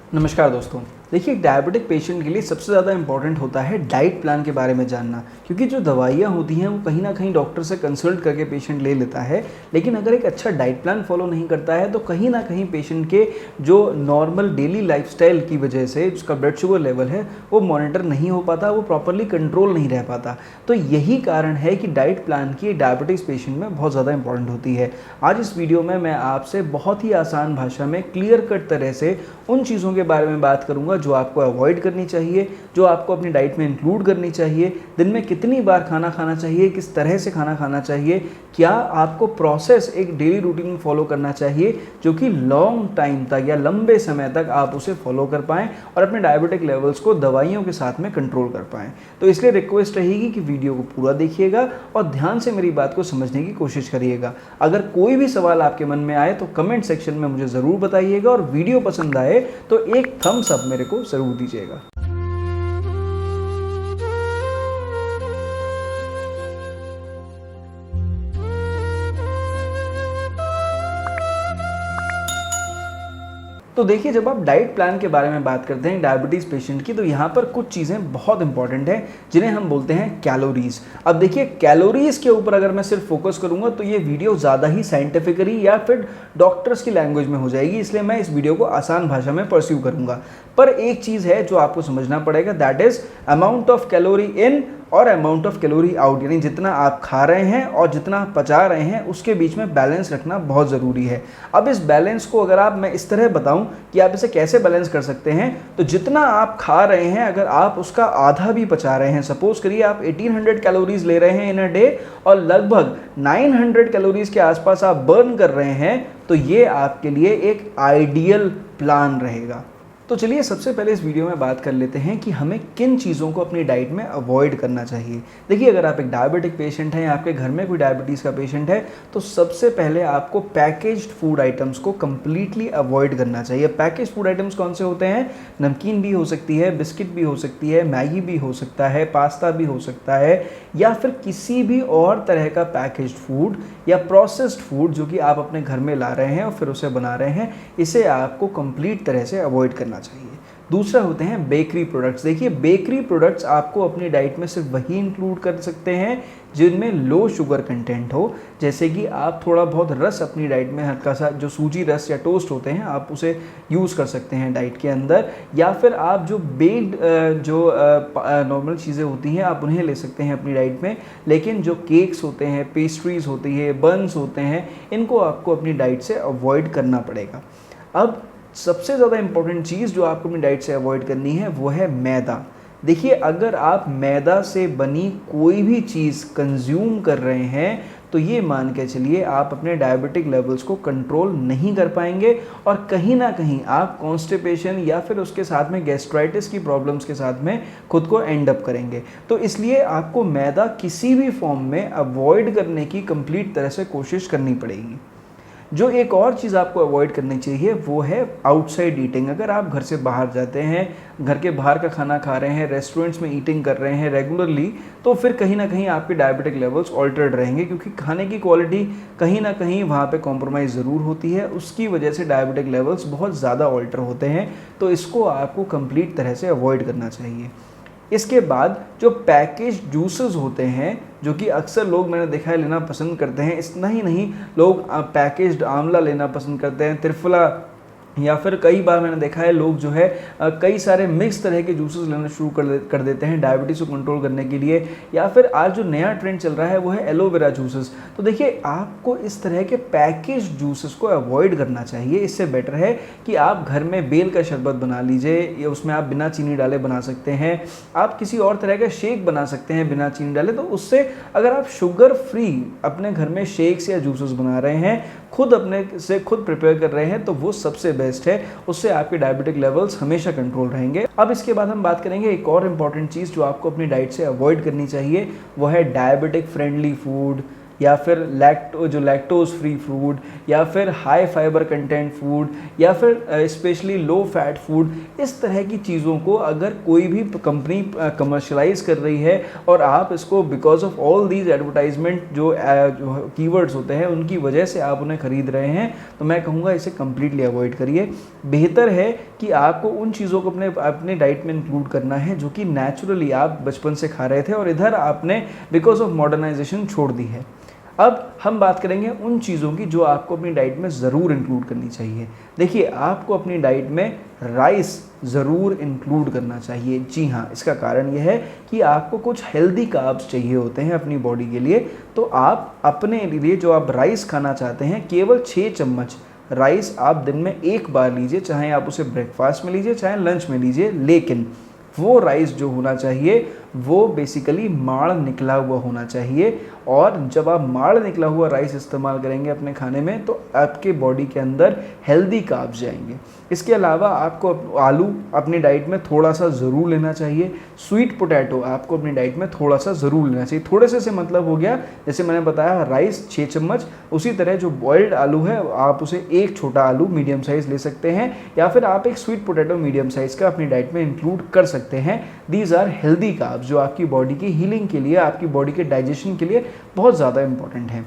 नमस्कार दोस्तों। देखिए, डायबिटिक पेशेंट के लिए सबसे ज़्यादा इम्पॉर्टेंट होता है डाइट प्लान के बारे में जानना, क्योंकि जो दवाइयाँ होती हैं वो कहीं ना कहीं डॉक्टर से कंसल्ट करके पेशेंट ले लेता है। लेकिन अगर एक अच्छा डाइट प्लान फॉलो नहीं करता है तो कहीं ना कहीं पेशेंट के जो नॉर्मल डेली लाइफस्टाइल की वजह से उसका ब्लड शुगर लेवल है वो मॉनिटर नहीं हो पाता, वो प्रॉपरली कंट्रोल नहीं रह पाता। तो यही कारण है कि डाइट प्लान की डायबिटिक्स पेशेंट में बहुत ज़्यादा इंपॉर्टेंट होती है। आज इस वीडियो में मैं आपसे बहुत ही आसान भाषा में क्लियर कट तरह से उन चीज़ों के बारे में बात करूंगा जो आपको अवॉइड करनी चाहिए, जो आपको अपनी डाइट में इंक्लूड करनी चाहिए, दिन में कितनी बार खाना खाना चाहिए, किस तरह से खाना खाना चाहिए, क्या आपको प्रोसेस एक डेली रूटीन में फॉलो करना चाहिए जो कि लॉन्ग टाइम तक या लंबे समय तक आप उसे फॉलो कर पाएँ और अपने डायबिटिक लेवल्स को दवाइयों के साथ में कंट्रोल कर पाएँ। तो इसलिए रिक्वेस्ट रहेगी कि वीडियो को पूरा देखिएगा और ध्यान से मेरी बात को समझने की कोशिश करिएगा। अगर कोई भी सवाल आपके मन में आए तो कमेंट सेक्शन में मुझे ज़रूर बताइएगा और वीडियो पसंद आए तो एक थम्स अप मेरे को ज़रूर दीजिएगा। तो देखिए, जब आप डाइट प्लान के बारे में बात करते हैं डायबिटीज़ पेशेंट की, तो यहाँ पर कुछ चीज़ें बहुत इंपॉर्टेंट हैं जिन्हें हम बोलते हैं कैलोरीज़। अब देखिए, कैलोरीज़ के ऊपर अगर मैं सिर्फ फोकस करूँगा तो ये वीडियो ज़्यादा ही साइंटिफिकली या फिर डॉक्टर्स की लैंग्वेज में हो जाएगी, इसलिए मैं इस वीडियो को आसान भाषा में परस्यू करूँगा। पर एक चीज़ है जो आपको समझना पड़ेगा, that is amount of calorie इन और अमाउंट ऑफ कैलोरी आउट, यानी जितना आप खा रहे हैं और जितना आप पचा रहे हैं उसके बीच में बैलेंस रखना बहुत ज़रूरी है। अब इस बैलेंस को अगर मैं इस तरह बताऊं कि आप इसे कैसे बैलेंस कर सकते हैं, तो जितना आप खा रहे हैं अगर आप उसका आधा भी पचा रहे हैं, सपोज करिए आप 1800 कैलोरीज ले रहे हैं इन अ डे और लगभग 900 कैलोरीज के आसपास आप बर्न कर रहे हैं, तो ये आपके लिए एक आइडियल प्लान रहेगा। तो चलिए सबसे पहले इस वीडियो में बात कर लेते हैं कि हमें किन चीज़ों को अपनी डाइट में अवॉइड करना चाहिए। देखिए, अगर आप एक डायबिटिक पेशेंट हैं या आपके घर में कोई डायबिटीज़ का पेशेंट है तो सबसे पहले आपको पैकेज्ड फूड आइटम्स को कम्प्लीटली अवॉइड करना चाहिए। पैकेज्ड फूड आइटम्स कौन से होते हैं? नमकीन भी हो सकती है, बिस्किट भी हो सकती है, मैगी भी हो सकता है, पास्ता भी हो सकता है, या फिर किसी भी और तरह का पैकेज्ड फूड या प्रोसेस्ड फूड जो कि आप अपने घर में ला रहे हैं और फिर उसे बना रहे हैं, इसे आपको कंप्लीट तरह से अवॉइड करना चाहिए। दूसरा होते हैं बेकरी प्रोडक्ट्स। देखिए, बेकरी प्रोडक्ट्स आपको अपनी डाइट में सिर्फ वही इंक्लूड कर सकते हैं जिनमें लो शुगर कंटेंट हो, जैसे कि आप थोड़ा बहुत रस अपनी डाइट में, हल्का सा जो सूजी रस या टोस्ट होते हैं आप उसे यूज़ कर सकते हैं डाइट के अंदर, या फिर आप जो बेक्ड जो नॉर्मल चीज़ें होती हैं आप उन्हें ले सकते हैं अपनी डाइट में। लेकिन जो केक्स होते हैं, पेस्ट्रीज़ होती है, बन्स होते हैं, इनको आपको अपनी डाइट से अवॉइड करना पड़ेगा। अब सबसे ज़्यादा इंपॉर्टेंट चीज़ जो आपको अपनी डाइट से अवॉइड करनी है वो है मैदा। देखिए, अगर आप मैदा से बनी कोई भी चीज़ कंज्यूम कर रहे हैं तो ये मान के चलिए आप अपने डायबिटिक लेवल्स को कंट्रोल नहीं कर पाएंगे और कहीं ना कहीं आप कॉन्स्टिपेशन या फिर उसके साथ में गैस्ट्राइटिस की प्रॉब्लम्स के साथ में खुद को एंड अप करेंगे। तो इसलिए आपको मैदा किसी भी फॉर्म में अवॉइड करने की कंप्लीट तरह से कोशिश करनी पड़ेगी। जो एक और चीज़ आपको अवॉइड करनी चाहिए वो है आउटसाइड ईटिंग। अगर आप घर से बाहर जाते हैं, घर के बाहर का खाना खा रहे हैं, रेस्टोरेंट्स में ईटिंग कर रहे हैं रेगुलरली, तो फिर कहीं ना कहीं आपके डायबिटिक लेवल्स ऑल्टर्ड रहेंगे, क्योंकि खाने की क्वालिटी कहीं ना कहीं वहाँ पे कॉम्प्रोमाइज़ ज़रूर होती है, उसकी वजह से डायबिटिक लेवल्स बहुत ज़्यादा ऑल्टर होते हैं। तो इसको आपको कंप्लीट तरह से अवॉइड करना चाहिए। इसके बाद जो पैकेज जूसेस होते हैं, जो कि अक्सर लोग मैंने देखा है लेना पसंद करते हैं, इतना ही नहीं, लोग पैकेज्ड आंवला लेना पसंद करते हैं, त्रिफला, या फिर कई बार मैंने देखा है लोग जो है कई सारे मिक्स तरह के जूसेस लेना शुरू कर देते हैं डायबिटीज़ को कंट्रोल करने के लिए। या फिर आज जो नया ट्रेंड चल रहा है वो है एलोवेरा जूसेस। तो देखिए, आपको इस तरह के पैकेज जूसेस को अवॉइड करना चाहिए। इससे बेटर है कि आप घर में बेल का शरबत बना लीजिए, या उसमें आप बिना चीनी डाले बना सकते हैं। आप किसी और तरह का शेक बना सकते हैं बिना चीनी डाले। तो उससे अगर आप शुगर फ्री अपने घर में शेक्स या जूसेस बना रहे हैं, खुद अपने से खुद प्रिपेयर कर रहे हैं, तो वो सबसे बेस्ट है। उससे आपके डायबिटिक लेवल्स हमेशा कंट्रोल रहेंगे। अब इसके बाद हम बात करेंगे एक और इम्पॉर्टेंट चीज़ जो आपको अपनी डाइट से अवॉइड करनी चाहिए, वो है डायबिटिक फ्रेंडली फूड, या फिर लैक्टोज फ्री फूड, या फिर हाई फाइबर कंटेंट फूड, या फिर स्पेशली लो फैट फूड। इस तरह की चीज़ों को अगर कोई भी कंपनी कमर्शलाइज कर रही है और आप इसको because of all these advertisement जो कीवर्ड्स होते हैं उनकी वजह से आप उन्हें खरीद रहे हैं, तो मैं कहूँगा इसे कम्प्लीटली अवॉइड करिए। बेहतर है कि आपको उन चीज़ों को अपने डाइट में इंक्लूड करना है जो कि नेचुरली आप बचपन से खा रहे थे और इधर आपने बिकॉज ऑफ मॉडर्नाइजेशन छोड़ दी है। अब हम बात करेंगे उन चीज़ों की जो आपको अपनी डाइट में ज़रूर इंक्लूड करनी चाहिए। देखिए, आपको अपनी डाइट में राइस ज़रूर इंक्लूड करना चाहिए। जी हाँ, इसका कारण यह है कि आपको कुछ हेल्दी कार्ब्स चाहिए होते हैं अपनी बॉडी के लिए। तो आप अपने लिए जो आप राइस खाना चाहते हैं, केवल 6 चम्मच राइस आप दिन में एक बार लीजिए, चाहे आप उसे ब्रेकफास्ट में लीजिए चाहे लंच में लीजिए, लेकिन वो राइस जो होना चाहिए वो बेसिकली माड़ निकला हुआ होना चाहिए। और जब आप माड़ निकला हुआ राइस इस्तेमाल करेंगे अपने खाने में तो आपके बॉडी के अंदर हेल्दी कार्ब्स जाएंगे। इसके अलावा आपको आलू अपनी डाइट में थोड़ा सा ज़रूर लेना चाहिए। स्वीट पोटैटो आपको अपनी डाइट में थोड़ा सा ज़रूर लेना चाहिए। थोड़े से मतलब हो गया, जैसे मैंने बताया राइस 6 चम्मच, उसी तरह जो बॉइल्ड आलू है आप उसे एक छोटा आलू मीडियम साइज़ ले सकते हैं, या फिर आप एक स्वीट पोटैटो मीडियम साइज़ का अपनी डाइट में इंक्लूड कर सकते हैं। दीज आर हेल्दी कार्ब्स जो आपकी बॉडी की हीलिंग के लिए, आपकी बॉडी के डाइजेशन के लिए बहुत ज़्यादा इंपॉर्टेंट है।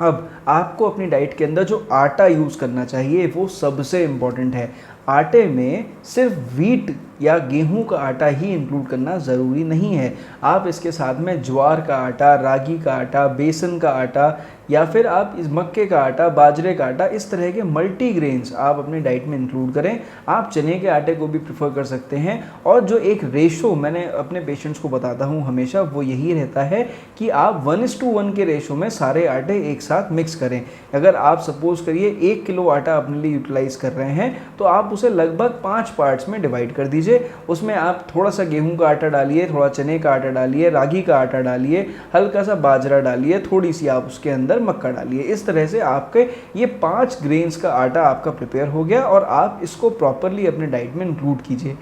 अब आपको अपनी डाइट के अंदर जो आटा यूज़ करना चाहिए वो सबसे इम्पॉर्टेंट है। आटे में सिर्फ व्हीट या गेहूं का आटा ही इंक्लूड करना ज़रूरी नहीं है। आप इसके साथ में ज्वार का आटा, रागी का आटा, बेसन का आटा, या फिर आप इस मक्के का आटा, बाजरे का आटा, इस तरह के मल्टीग्रेन्स आप अपनी डाइट में इंक्लूड करें। आप चने के आटे को भी प्रेफर कर सकते हैं। और जो एक रेशो मैंने अपने पेशेंट्स को बताता हूँ हमेशा, वो यही रहता है कि आप 1:1 के रेशो में सारे आटे एक साथ मिक्स करें। अगर आप सपोज करिए 1 किलो आटा अपने लिए यूटिलाइज कर रहे हैं तो आप उसे लगभग 5 पार्ट्स में डिवाइड कर दीजिए। उसमें आप थोड़ा सा गेहूं का आटा डालिए, थोड़ा चने का आटा डालिए, रागी का आटा डालिए, हल्का सा बाजरा डालिए, थोड़ी सी आप उसके अंदर मक्का डालिए। इस तरह से आपके ये 5 ग्रेन्स का आटा आपका प्रिपेयर हो गया और आप इसको प्रॉपरली अपने डाइट में इंक्लूड कीजिए।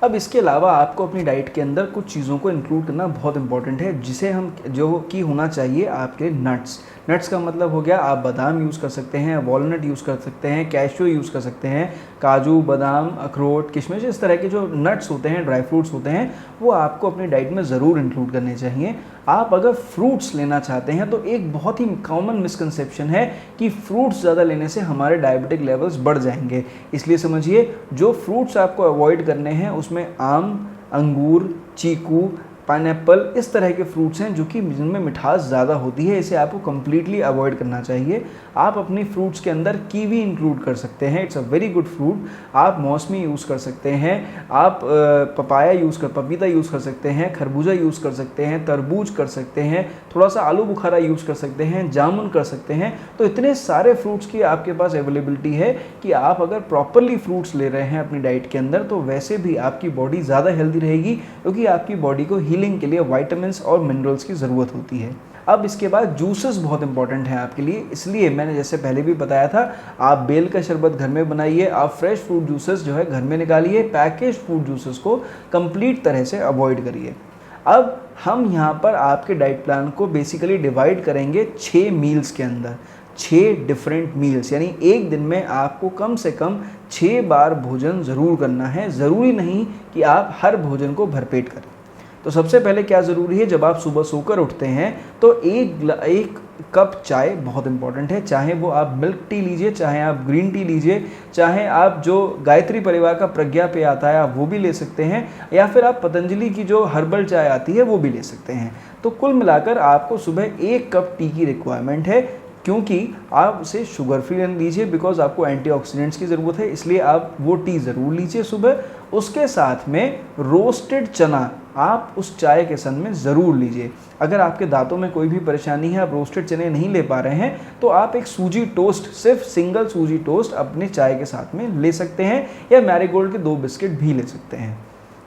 अब इसके अलावा आपको अपनी डाइट के अंदर कुछ चीज़ों को इंक्लूड करना बहुत इंपॉर्टेंट है, जिसे हम जो कि होना चाहिए आपके नट्स। नट्स का मतलब हो गया आप बादाम यूज़ कर सकते हैं, वॉलनट यूज़ कर सकते हैं, कैशू यूज़ कर सकते हैं, काजू, बादाम, अखरोट, किशमिश, इस तरह के जो नट्स होते हैं, ड्राई फ्रूट्स होते हैं, वो आपको अपनी डाइट में ज़रूर इंक्लूड करने चाहिए। आप अगर फ्रूट्स लेना चाहते हैं तो एक बहुत ही कॉमन मिसकंसेप्शन है कि फ्रूट्स ज़्यादा लेने से हमारे डायबिटिक लेवल्स बढ़ जाएंगे। इसलिए समझिए, जो फ्रूट्स आपको अवॉइड करने हैं उसमें आम, अंगूर, चीकू, पाइनएप्पल, इस तरह के फ्रूट्स हैं जो कि जिनमें मिठास ज़्यादा होती है। इसे आपको कम्प्लीटली अवॉइड करना चाहिए। आप अपनी फ्रूट्स के अंदर कीवी इंक्लूड कर सकते हैं, it's a very good fruit. आप मौसमी यूज़ कर सकते हैं, आप पपीता यूज़ कर सकते हैं, खरबूजा यूज़ कर सकते हैं, तरबूज कर सकते हैं, थोड़ा सा आलू बुखारा यूज़ कर सकते हैं, जामुन कर सकते हैं। तो इतने सारे फ्रूट्स की आपके पास अवेलेबिलिटी है कि आप अगर प्रॉपरली फ्रूट्स ले रहे हैं अपनी डाइट के अंदर तो वैसे भी आपकी बॉडी ज़्यादा हेल्दी रहेगी, क्योंकि आपकी बॉडी को हीलिंग के लिए विटामिन्स और मिनरल्स की ज़रूरत होती है। अब इसके बाद जूसेस बहुत इंपॉर्टेंट हैं आपके लिए, इसलिए मैंने जैसे पहले भी बताया था, आप बेल का शरबत घर में बनाइए, आप फ्रेश फ्रूट जूसेस जो है घर में निकालिए, पैकेज फ्रूट जूसेस को कंप्लीट तरह से अवॉइड करिए। अब हम यहाँ पर आपके डाइट प्लान को बेसिकली डिवाइड करेंगे 6 मील्स के अंदर, 6 डिफरेंट मील्स, यानी एक दिन में आपको कम से कम 6 बार भोजन ज़रूर करना है। ज़रूरी नहीं कि आप हर भोजन को भरपेट करें। तो सबसे पहले क्या ज़रूरी है, जब आप सुबह सोकर उठते हैं तो एक कप चाय बहुत इंपॉर्टेंट है। चाहे वो आप मिल्क टी लीजिए, चाहे आप ग्रीन टी लीजिए, चाहे आप जो गायत्री परिवार का प्रज्ञा पेय आता है आप वो भी ले सकते हैं, या फिर आप पतंजलि की जो हर्बल चाय आती है वो भी ले सकते हैं। तो कुल मिलाकर आपको सुबह 1 कप टी की रिक्वायरमेंट है, क्योंकि आप उसे शुगर फ्री लीजिए, बिकॉज आपको एंटीऑक्सीडेंट्स की ज़रूरत है, इसलिए आप वो टी ज़रूर लीजिए सुबह। उसके साथ में रोस्टेड चना आप उस चाय के संग में ज़रूर लीजिए। अगर आपके दांतों में कोई भी परेशानी है, आप रोस्टेड चने नहीं ले पा रहे हैं, तो आप एक सूजी टोस्ट, सिर्फ सिंगल सूजी टोस्ट अपने चाय के साथ में ले सकते हैं, या मैरीगोल्ड के 2 बिस्किट भी ले सकते हैं।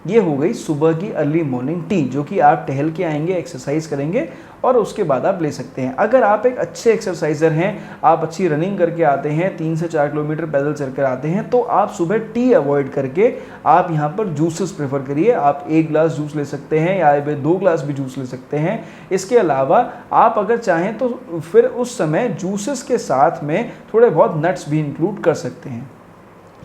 ये हो गई सुबह की अर्ली मॉर्निंग टी, जो कि आप टहल के आएंगे, एक्सरसाइज करेंगे और उसके बाद आप ले सकते हैं। अगर आप एक अच्छे एक्सरसाइजर हैं, आप अच्छी रनिंग करके आते हैं, 3 से 4 किलोमीटर पैदल चलकर आते हैं, तो आप सुबह टी अवॉइड करके आप यहाँ पर जूसेस प्रेफर करिए। आप 1 ग्लास जूस ले सकते हैं या 2 ग्लास भी जूस ले सकते हैं। इसके अलावा आप अगर चाहें तो फिर उस समय जूसेस के साथ में थोड़े बहुत नट्स भी इंक्लूड कर सकते हैं।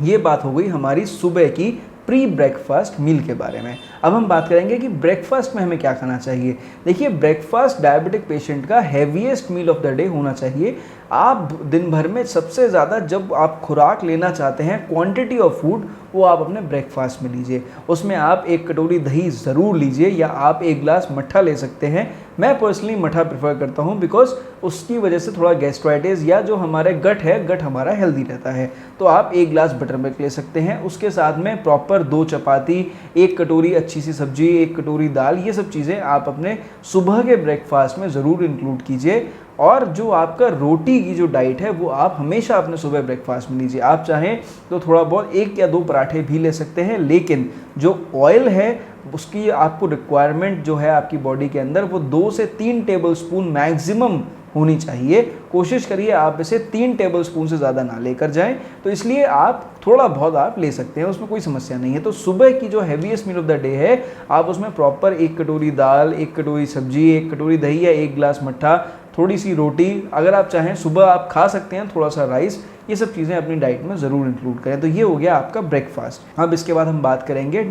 ये बात हो गई हमारी सुबह की प्री ब्रेकफास्ट मील के बारे में। अब हम बात करेंगे कि ब्रेकफास्ट में हमें क्या खाना चाहिए। देखिए, ब्रेकफास्ट डायबिटिक पेशेंट का heaviest meal of the day होना चाहिए। आप दिन भर में सबसे ज़्यादा जब आप खुराक लेना चाहते हैं, क्वांटिटी ऑफ फूड वो आप अपने ब्रेकफास्ट में लीजिए। उसमें आप 1 कटोरी दही ज़रूर लीजिए या आप 1 ग्लास मट्ठा ले सकते हैं। मैं पर्सनली मट्ठा प्रेफर करता हूँ बिकॉज उसकी वजह से थोड़ा गैस्ट्राइटिस या जो हमारे गट हमारा हेल्दी रहता है। तो आप 1 ग्लास बटर मिल्क ले सकते हैं। उसके साथ में प्रॉपर 2 चपाती, 1 कटोरी अच्छी सी सब्जी, 1 कटोरी दाल, ये सब चीज़ें आप अपने सुबह के ब्रेकफास्ट में ज़रूर इंक्लूड कीजिए। और जो आपका रोटी की जो डाइट है वो आप हमेशा अपने सुबह ब्रेकफास्ट में लीजिए। आप चाहें तो थोड़ा बहुत 1 या 2 पराठे भी ले सकते हैं, लेकिन जो ऑयल है उसकी आपको रिक्वायरमेंट जो है आपकी बॉडी के अंदर वो 2 से 3 टेबलस्पून मैक्सिमम होनी चाहिए। कोशिश करिए आप इसे 3 टेबलस्पून से ज़्यादा ना लेकर जाएं। तो इसलिए आप थोड़ा बहुत आप ले सकते हैं, उसमें कोई समस्या नहीं है। तो सुबह की जो heaviest meal of the day है आप उसमें प्रॉपर 1 कटोरी दाल, 1 कटोरी सब्जी, 1 कटोरी दही या 1 ग्लास मट्ठा, थोड़ी सी रोटी, अगर आप चाहें सुबह आप खा सकते हैं थोड़ा सा राइस, ये सब चीज़ें अपनी डाइट में ज़रूर इंक्लूड करें। तो ये हो गया आपका ब्रेकफास्ट। अब इसके बाद हम बात करेंगे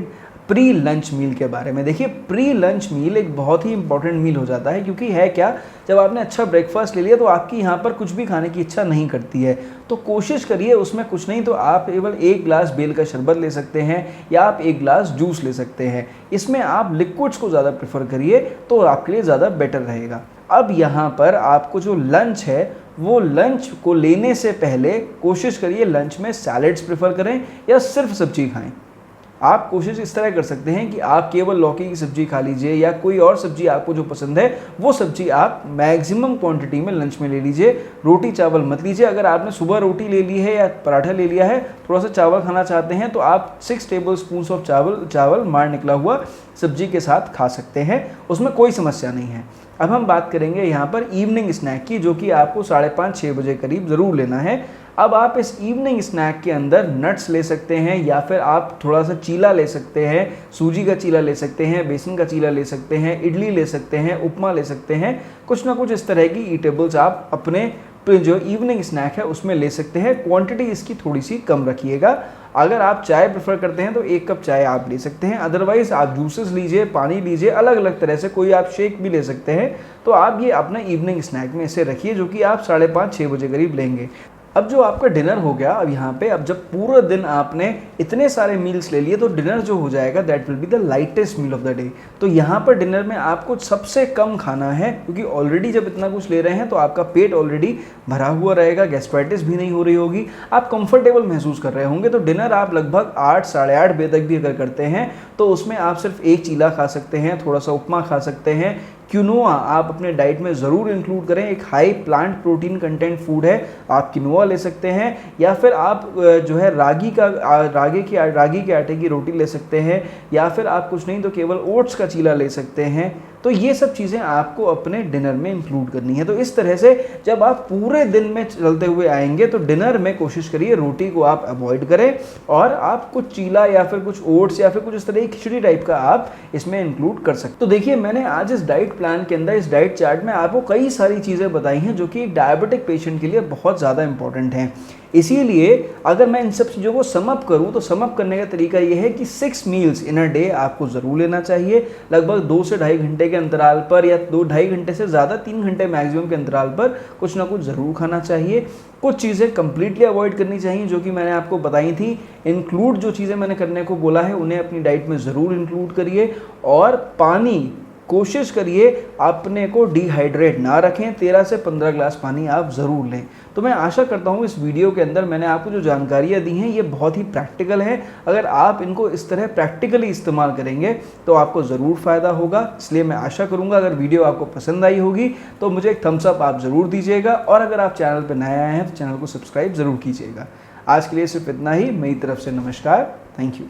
प्री लंच मील के बारे में। देखिए प्री लंच मील एक बहुत ही इंपॉर्टेंट मील हो जाता है, क्योंकि है क्या, जब आपने अच्छा ब्रेकफास्ट ले लिया तो आपकी यहाँ पर कुछ भी खाने की इच्छा नहीं करती है। तो कोशिश करिए उसमें कुछ नहीं तो आप केवल 1 ग्लास बेल का शरबत ले सकते हैं या आप 1 ग्लास जूस ले सकते हैं। इसमें आप लिक्विड्स को ज़्यादा प्रेफर करिए तो आपके लिए ज़्यादा बेटर रहेगा। अब यहाँ पर आपको जो लंच है वो लंच को लेने से पहले कोशिश करिए लंच में सैलेड्स प्रेफर करें या सिर्फ सब्जी खाएं। आप कोशिश इस तरह कर सकते हैं कि आप केवल लौकी की सब्जी खा लीजिए या कोई और सब्जी आपको जो पसंद है वो सब्जी आप मैक्सिमम क्वांटिटी में लंच में ले लीजिए। रोटी चावल मत लीजिए। अगर आपने सुबह रोटी ले ली है या पराठा ले लिया है, थोड़ा सा चावल खाना चाहते हैं तो आप 6 टेबलस्पून ऑफ चावल मार निकला हुआ सब्जी के साथ खा सकते हैं, उसमें कोई समस्या नहीं है। अब हम बात करेंगे यहाँ पर इवनिंग स्नैक की, जो कि आपको 5:30-6 बजे करीब ज़रूर लेना है। अब आप इस इवनिंग स्नैक के अंदर नट्स ले सकते हैं या फिर आप थोड़ा सा चीला ले सकते हैं, सूजी का चीला ले सकते हैं, बेसन का चीला ले सकते हैं, इडली ले सकते हैं, उपमा ले सकते हैं। कुछ ना कुछ इस तरह की ईटेबल्स आप अपने जो इवनिंग स्नैक है उसमें ले सकते हैं। क्वांटिटी इसकी थोड़ी सी कम रखिएगा। अगर आप चाय प्रेफर करते हैं तो 1 कप चाय आप ले सकते हैं, अदरवाइज आप जूसेस लीजिए, पानी लीजिए, अलग अलग तरह से कोई आप शेक भी ले सकते हैं। तो आप ये अपना इवनिंग स्नैक में इसे रखिए, जो कि आप 5:30-6 बजे करीब लेंगे। अब जो आपका डिनर हो गया, अब यहाँ पे अब जब पूरा दिन आपने इतने सारे मील्स ले लिए तो डिनर जो हो जाएगा that will be the lightest meal of the day. तो यहाँ पर डिनर में आपको सबसे कम खाना है, क्योंकि ऑलरेडी जब इतना कुछ ले रहे हैं तो आपका पेट ऑलरेडी भरा हुआ रहेगा, गैस्ट्राइटिस भी नहीं हो रही होगी, आप कंफर्टेबल महसूस कर रहे होंगे। तो डिनर आप लगभग 8 साढ़े 8 बजे तक भी अगर करते हैं तो उसमें आप सिर्फ 1 चीला खा सकते हैं, थोड़ा सा उपमा खा सकते हैं। क्विनोआ आप अपने डाइट में ज़रूर इंक्लूड करें, एक high plant protein content food है। आप क्विनोआ ले सकते हैं या फिर आप जो है रागी के आटे की रोटी ले सकते हैं या फिर आप कुछ नहीं तो केवल ओट्स का चीला ले सकते हैं। तो ये सब चीज़ें आपको अपने डिनर में इंक्लूड करनी है। तो इस तरह से जब आप पूरे दिन में चलते हुए आएंगे तो डिनर में कोशिश करिए रोटी को आप अवॉइड करें और आप कुछ चीला या फिर कुछ ओट्स या फिर कुछ इस तरह की खिचड़ी टाइप का आप इसमें इंक्लूड कर सकते। तो देखिए मैंने आज इस डाइट प्लान के अंदर, इस डाइट चार्ट में आपको कई सारी चीज़ें बताई हैं जो कि एक डायबिटिक पेशेंट के लिए बहुत ज़्यादा इंपॉर्टेंट हैं। इसीलिए अगर मैं इन सब चीज़ों को सम अप करूँ तो सम अप करने का तरीका ये है कि 6 मील्स इन अ डे आपको ज़रूर लेना चाहिए, लगभग 2 से ढाई घंटे के अंतराल पर या 2-2.5 घंटे से ज़्यादा 3 घंटे मैक्सिमम के अंतराल पर कुछ ना कुछ ज़रूर खाना चाहिए। कुछ चीज़ें कंप्लीटली अवॉइड करनी चाहिए जो कि मैंने आपको बताई थी। इंक्लूड जो चीज़ें मैंने करने को बोला है उन्हें अपनी डाइट में ज़रूर इंक्लूड करिए और पानी कोशिश करिए अपने को डिहाइड्रेट ना रखें, 13 से 15 ग्लास पानी आप ज़रूर लें। तो मैं आशा करता हूँ इस वीडियो के अंदर मैंने आपको जो जानकारियाँ दी हैं ये बहुत ही प्रैक्टिकल हैं। अगर आप इनको इस तरह प्रैक्टिकली इस्तेमाल करेंगे तो आपको ज़रूर फ़ायदा होगा। इसलिए मैं आशा करूँगा अगर वीडियो आपको पसंद आई होगी तो मुझे एक थम्स अप आप ज़रूर दीजिएगा और अगर आप चैनल पर नए आए हैं तो चैनल को सब्सक्राइब ज़रूर कीजिएगा। आज के लिए सिर्फ इतना ही। मेरी तरफ से नमस्कार, थैंक यू।